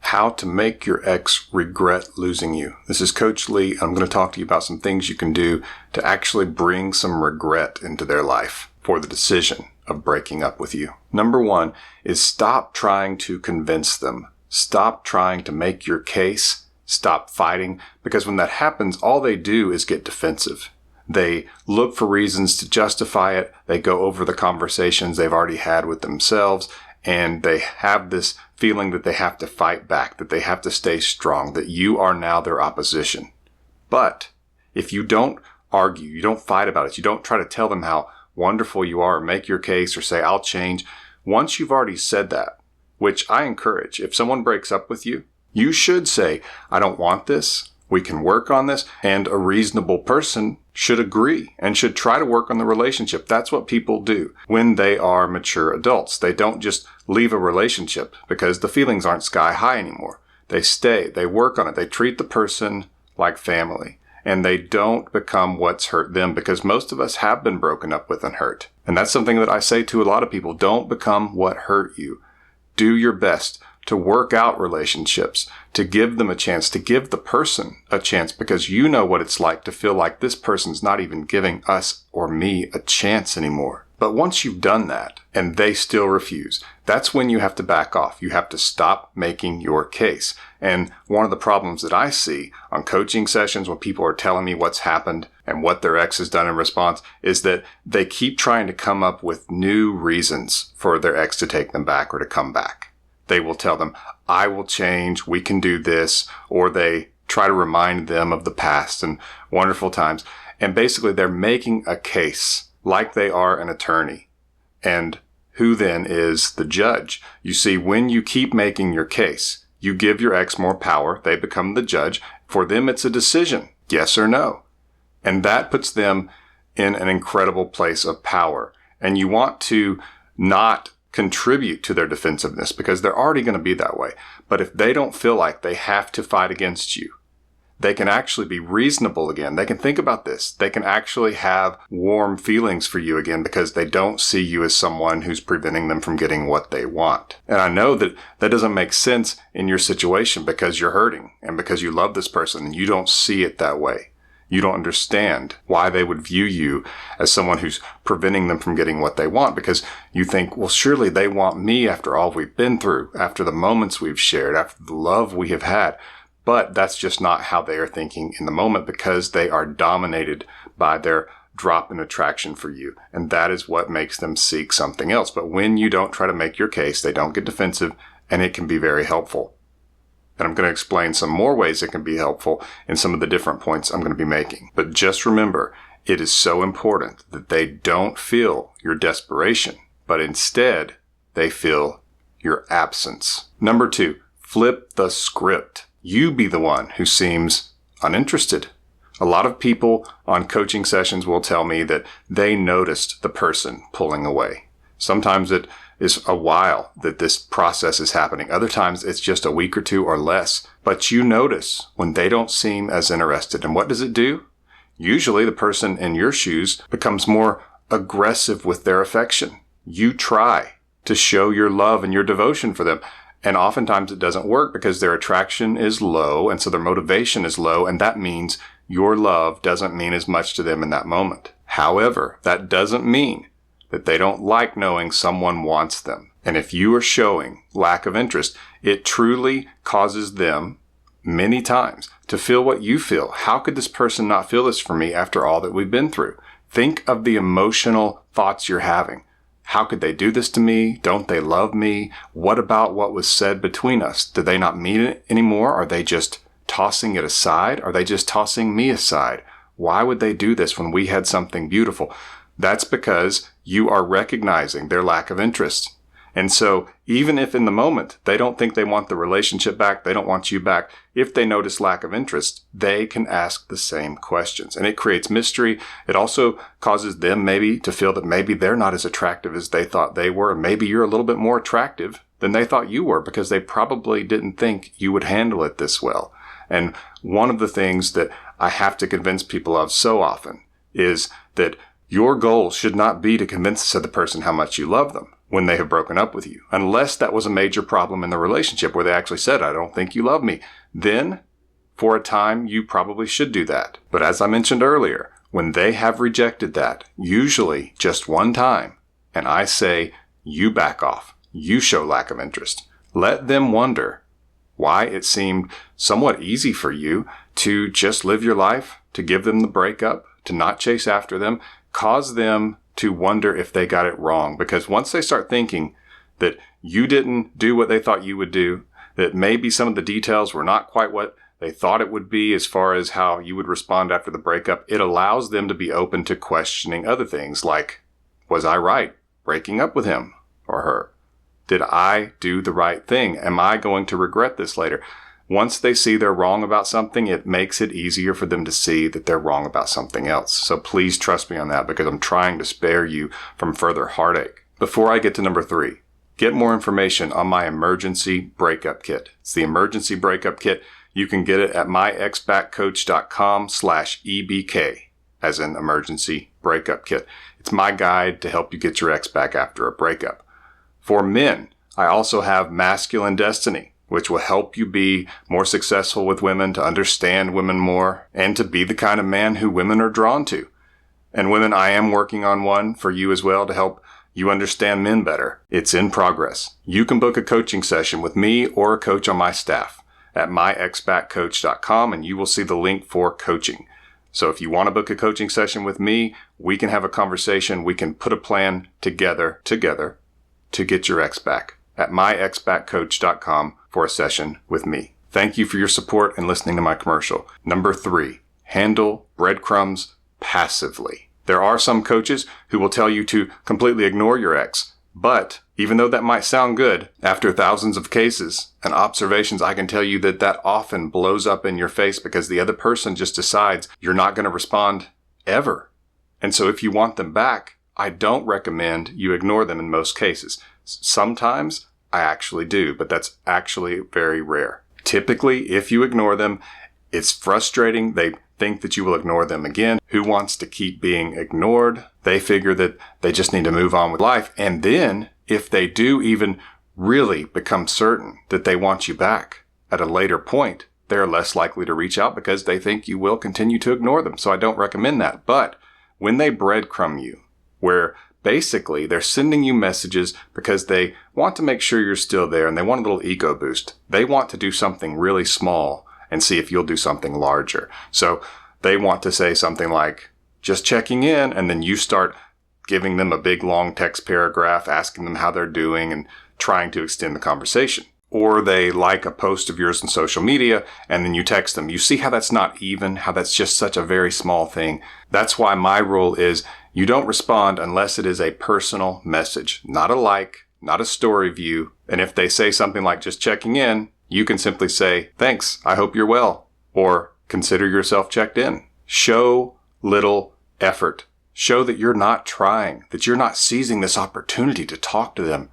how to make your ex regret losing you. This is Coach Lee. I'm going to talk to you about some things you can do to actually bring some regret into their life for the decision of breaking up with you. Number one is stop trying to convince them. Stop trying to make your case. Stop fighting, because when that happens, all they do is get defensive. They look for reasons to justify it. They go over the conversations they've already had with themselves, and they have this feeling that they have to fight back, that they have to stay strong, that you are now their opposition. But if you don't argue, you don't fight about it, you don't try to tell them how wonderful you are, or make your case, or say, I'll change. Once you've already said that, which I encourage, if someone breaks up with you, you should say, I don't want this. We can work on this. And a reasonable person should agree and should try to work on the relationship. That's what people do when they are mature adults. They don't just leave a relationship because the feelings aren't sky high anymore. They stay, they work on it. They treat the person like family, and they don't become what's hurt them, because most of us have been broken up with and hurt. And that's something that I say to a lot of people. Don't become what hurt you. Do your best to work out relationships, to give them a chance, to give the person a chance, because you know what it's like to feel like this person's not even giving us or me a chance anymore. But once you've done that and they still refuse, that's when you have to back off. You have to stop making your case. And one of the problems that I see on coaching sessions when people are telling me what's happened and what their ex has done in response is that they keep trying to come up with new reasons for their ex to take them back or to come back. They will tell them, I will change, we can do this, or they try to remind them of the past and wonderful times. And basically they're making a case like they are an attorney. And who then is the judge? You see, when you keep making your case, you give your ex more power. They become the judge. For them, it's a decision, yes or no. And that puts them in an incredible place of power. And you want to not contribute to their defensiveness, because they're already going to be that way. But if they don't feel like they have to fight against you, they can actually be reasonable again. They can think about this. They can actually have warm feelings for you again, because they don't see you as someone who's preventing them from getting what they want. And I know that that doesn't make sense in your situation, because you're hurting and because you love this person and you don't see it that way. You don't understand why they would view you as someone who's preventing them from getting what they want, because you think, well, surely they want me after all we've been through, after the moments we've shared, after the love we have had. But that's just not how they are thinking in the moment, because they are dominated by their drop in attraction for you. And that is what makes them seek something else. But when you don't try to make your case, they don't get defensive, and it can be very helpful. And I'm going to explain some more ways it can be helpful in some of the different points I'm going to be making. But just remember, it is so important that they don't feel your desperation, but instead they feel your absence. Number two, flip the script. You be the one who seems uninterested. A lot of people on coaching sessions will tell me that they noticed the person pulling away. Sometimes it is a while that this process is happening. Other times it's just a week or two or less. But you notice when they don't seem as interested. And what does it do? Usually the person in your shoes becomes more aggressive with their affection. You try to show your love and your devotion for them. And oftentimes it doesn't work because their attraction is low, and so their motivation is low, and that means your love doesn't mean as much to them in that moment. However, that doesn't mean that they don't like knowing someone wants them. And if you are showing lack of interest, it truly causes them many times to feel what you feel. How could this person not feel this for me after all that we've been through? Think of the emotional thoughts you're having. How could they do this to me? Don't they love me? What about what was said between us? Do they not mean it anymore? Are they just tossing it aside? Are they just tossing me aside? Why would they do this when we had something beautiful? That's because you are recognizing their lack of interest. And so even if in the moment they don't think they want the relationship back, they don't want you back, if they notice lack of interest, they can ask the same questions. And it creates mystery. It also causes them maybe to feel that maybe they're not as attractive as they thought they were. Maybe you're a little bit more attractive than they thought you were, because they probably didn't think you would handle it this well. And one of the things that I have to convince people of so often is that your goal should not be to convince this other person how much you love them. when they have broken up with you. Unless that was a major problem in the relationship where they actually said, I don't think you love me. Then, for a time, you probably should do that. But as I mentioned earlier, when they have rejected that, usually just one time, and I say, you back off, you show lack of interest, let them wonder why it seemed somewhat easy for you to just live your life, to give them the breakup, to not chase after them, cause them to wonder if they got it wrong. Because once they start thinking that you didn't do what they thought you would do, that maybe some of the details were not quite what they thought it would be as far as how you would respond after the breakup, it allows them to be open to questioning other things like, was I right breaking up with him or her? Did I do the right thing? Am I going to regret this later? Once they see they're wrong about something, it makes it easier for them to see that they're wrong about something else. So please trust me on that, because I'm trying to spare you from further heartache. Before I get to number 3, get more information on my emergency breakup kit. It's the emergency breakup kit. You can get it at myexbackcoach.com/EBK, as in emergency breakup kit. It's my guide to help you get your ex back after a breakup. For men, I also have Masculine Destiny, which will help you be more successful with women, to understand women more, and to be the kind of man who women are drawn to. And women, I am working on one for you as well to help you understand men better. It's in progress. You can book a coaching session with me or a coach on my staff at myexbackcoach.com, and you will see the link for coaching. So if you want to book a coaching session with me, we can have a conversation. We can put a plan together to get your ex back at myexbackcoach.com for a session with me. Thank you for your support and listening to my commercial. Number 3, handle breadcrumbs passively. There are some coaches who will tell you to completely ignore your ex, but even though that might sound good, after thousands of cases and observations, I can tell you that that often blows up in your face because the other person just decides you're not going to respond ever. And so if you want them back, I don't recommend you ignore them in most cases. Sometimes I actually do, but that's actually very rare. Typically, if you ignore them, it's frustrating. They think that you will ignore them again. Who wants to keep being ignored? They figure that they just need to move on with life. And then if they do even really become certain that they want you back at a later point, they're less likely to reach out because they think you will continue to ignore them. So I don't recommend that. But when they breadcrumb you, where basically they're sending you messages because they want to make sure you're still there and they want a little ego boost. They want to do something really small and see if you'll do something larger. So they want to say something like, just checking in, and then you start giving them a big long text paragraph, asking them how they're doing and trying to extend the conversation. Or they like a post of yours on social media, and then you text them. You see how that's not even, how that's just such a very small thing. That's why my rule is you don't respond unless it is a personal message, not a like, not a story view. And if they say something like just checking in, you can simply say, thanks, I hope you're well, or consider yourself checked in. Show little effort. Show that you're not trying, that you're not seizing this opportunity to talk to them,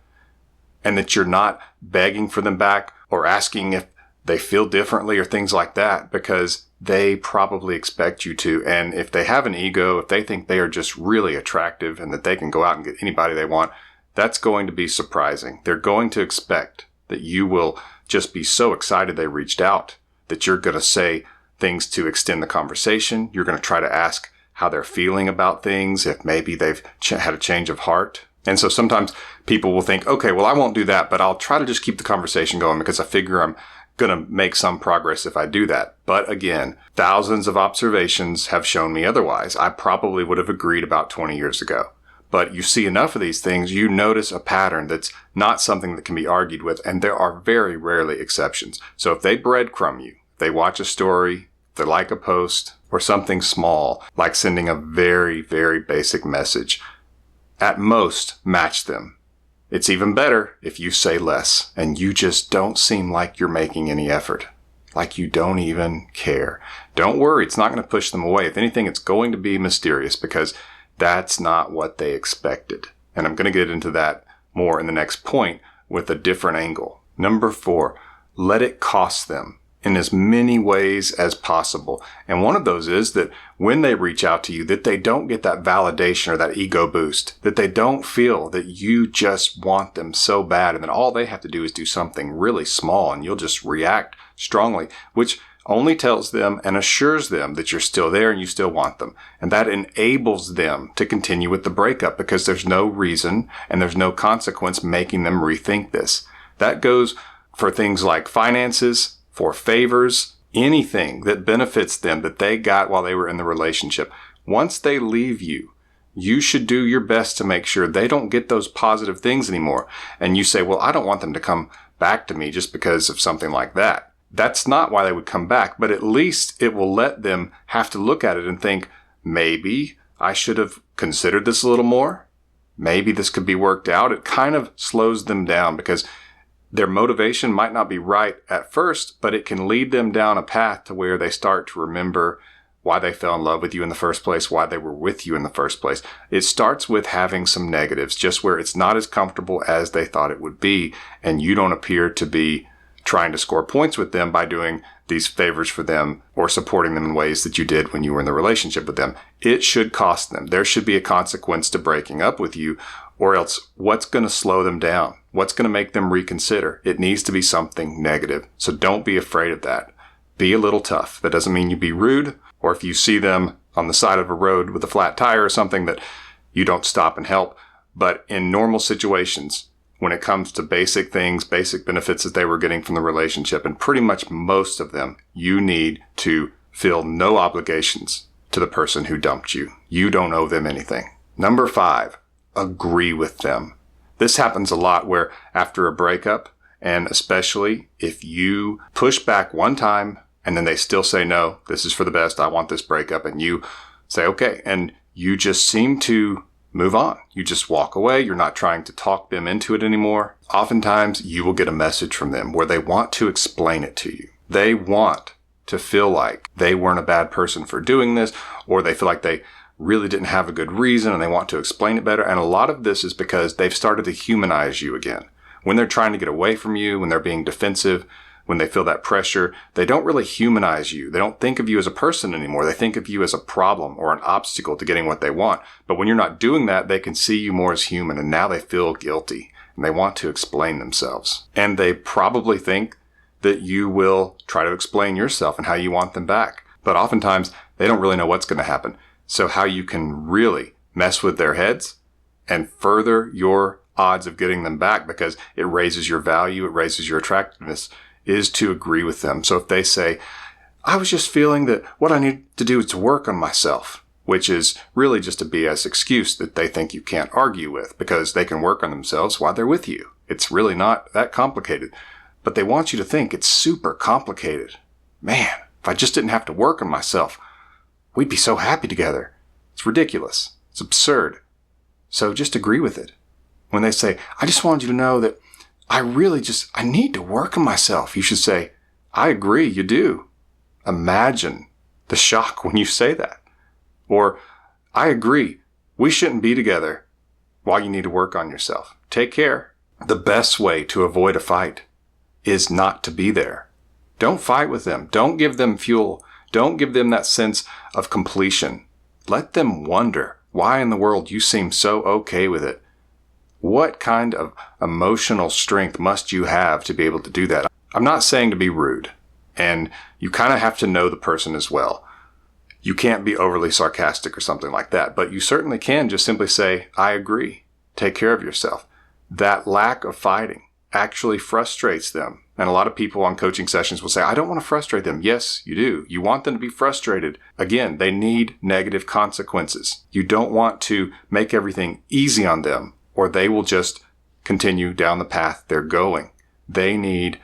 and that you're not begging for them back or asking if they feel differently or things like that, because they probably expect you to. And if they have an ego, if they think they are just really attractive and that they can go out and get anybody they want, that's going to be surprising. They're going to expect that you will just be so excited they reached out, that you're going to say things to extend the conversation. You're going to try to ask how they're feeling about things, if maybe they've had a change of heart. And so sometimes people will think, okay, well, I won't do that, but I'll try to just keep the conversation going because I figure I'm going to make some progress if I do that. But again, thousands of observations have shown me otherwise. I probably would have agreed about 20 years ago. But you see enough of these things, you notice a pattern that's not something that can be argued with, and there are very rarely exceptions. So if they breadcrumb you, they watch a story, they like a post, or something small, like sending a very, very basic message, at most, match them. It's even better if you say less and you just don't seem like you're making any effort, like you don't even care. Don't worry, it's not going to push them away. If anything, it's going to be mysterious because that's not what they expected. And I'm going to get into that more in the next point with a different angle. Number 4, let it cost them. in as many ways as possible. And one of those is that when they reach out to you, that they don't get that validation or that ego boost, that they don't feel that you just want them so bad. And then all they have to do is do something really small and you'll just react strongly, which only tells them and assures them that you're still there and you still want them. And that enables them to continue with the breakup because there's no reason and there's no consequence making them rethink this. That goes for things like finances, for favors, anything that benefits them that they got while they were in the relationship. Once they leave you, you should do your best to make sure they don't get those positive things anymore. And you say, well, I don't want them to come back to me just because of something like that. That's not why they would come back, but at least it will let them have to look at it and think, maybe I should have considered this a little more. Maybe this could be worked out. It kind of slows them down because their motivation might not be right at first, but it can lead them down a path to where they start to remember why they fell in love with you in the first place, why they were with you in the first place. It starts with having some negatives, just where it's not as comfortable as they thought it would be, and you don't appear to be trying to score points with them by doing these favors for them or supporting them in ways that you did when you were in the relationship with them. It should cost them. There should be a consequence to breaking up with you, or else what's going to slow them down? What's going to make them reconsider? It needs to be something negative. So don't be afraid of that. Be a little tough. That doesn't mean you be rude, or if you see them on the side of a road with a flat tire or something, that you don't stop and help. But in normal situations, when it comes to basic things, basic benefits that they were getting from the relationship, and pretty much most of them, you need to feel no obligations to the person who dumped you. You don't owe them anything. Number 5, agree with them. This happens a lot where after a breakup, and especially if you push back one time and then they still say, no, this is for the best, I want this breakup, and you say, okay, and you just seem to move on. You just walk away. You're not trying to talk them into it anymore. Oftentimes you will get a message from them where they want to explain it to you. They want to feel like they weren't a bad person for doing this, or they feel like they really didn't have a good reason and they want to explain it better. And a lot of this is because they've started to humanize you again. When they're trying to get away from you, when they're being defensive, when they feel that pressure, they don't really humanize you. They don't think of you as a person anymore. They think of you as a problem or an obstacle to getting what they want. But when you're not doing that, they can see you more as human, and now they feel guilty and they want to explain themselves. And they probably think that you will try to explain yourself and how you want them back. But oftentimes they don't really know what's going to happen. So how you can really mess with their heads and further your odds of getting them back, because it raises your value, it raises your attractiveness, is to agree with them. So if they say, I was just feeling that what I need to do is to work on myself, which is really just a BS excuse that they think you can't argue with because they can work on themselves while they're with you. It's really not that complicated, but they want you to think it's super complicated. Man, if I just didn't have to work on myself, we'd be so happy together. It's ridiculous. It's absurd. So just agree with it. When they say, I just wanted you to know that I need to work on myself, you should say, I agree, you do. Imagine the shock when you say that. Or, I agree, we shouldn't be together while you need to work on yourself. Take care. The best way to avoid a fight is not to be there. Don't fight with them. Don't give them fuel. Don't give them that sense of completion. Let them wonder why in the world you seem so okay with it. What kind of emotional strength must you have to be able to do that? I'm not saying to be rude, and you kind of have to know the person as well. You can't be overly sarcastic or something like that, but you certainly can just simply say, I agree. Take care of yourself. That lack of fighting actually frustrates them. And a lot of people on coaching sessions will say, I don't want to frustrate them. Yes, you do. You want them to be frustrated. Again, they need negative consequences. You don't want to make everything easy on them, or they will just continue down the path they're going. They need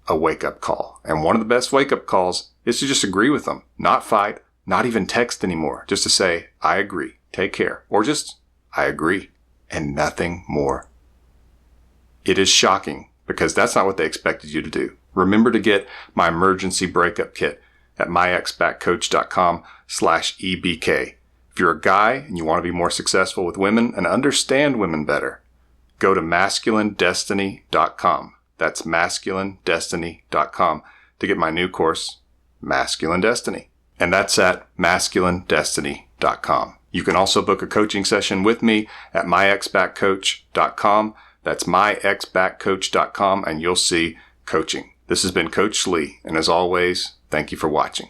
a wake-up call. And one of the best wake-up calls is to just agree with them, not fight, not even text anymore, just to say, I agree, take care, or just, I agree, and nothing more. It is shocking because that's not what they expected you to do. Remember to get my emergency breakup kit at myexbackcoach.com/EBK. If you're a guy and you want to be more successful with women and understand women better, go to masculinedestiny.com. That's masculinedestiny.com. to get my new course, Masculine Destiny. And that's at masculinedestiny.com. You can also book a coaching session with me at myexbackcoach.com. That's myexbackcoach.com, and you'll see coaching. This has been Coach Lee, and as always, thank you for watching.